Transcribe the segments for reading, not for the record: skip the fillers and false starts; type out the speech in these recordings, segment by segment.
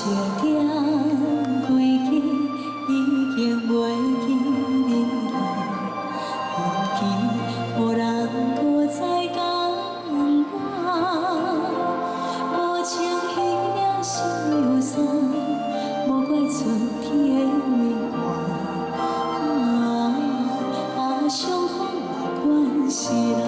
点归去，已经袂记你来，运气无人搁再共我，无情彼了心忧伤，无怪春天的微寒，相逢嘛关系啦。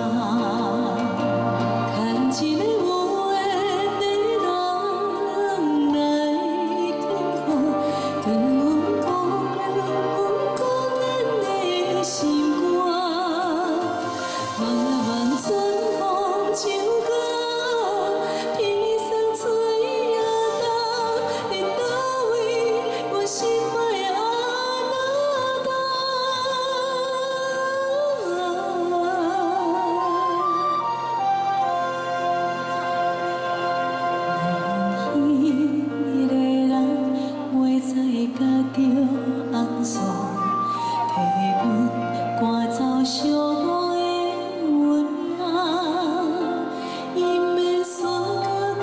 甲着红线，替阮赶走寂寞的温暖。伊免煞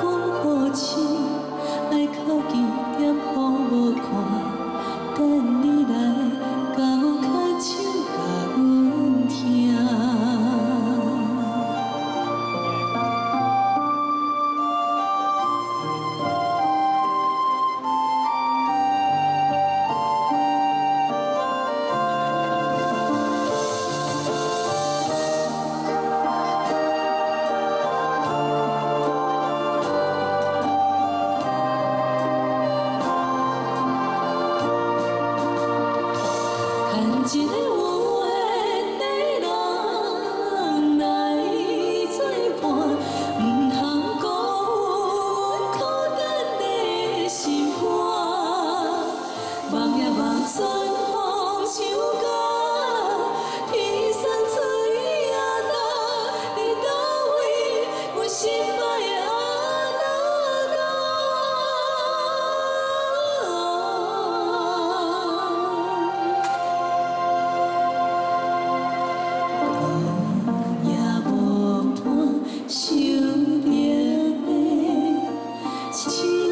阮好痴，爱靠近点好无看，等你来甲我牵手，甲阮听。 一个有缘的人来作伴，唔通辜负阮孤单的心肝。望呀望春风唱歌，天送出伊啊答，你倒位阮心爱的阿那达。 手边的情。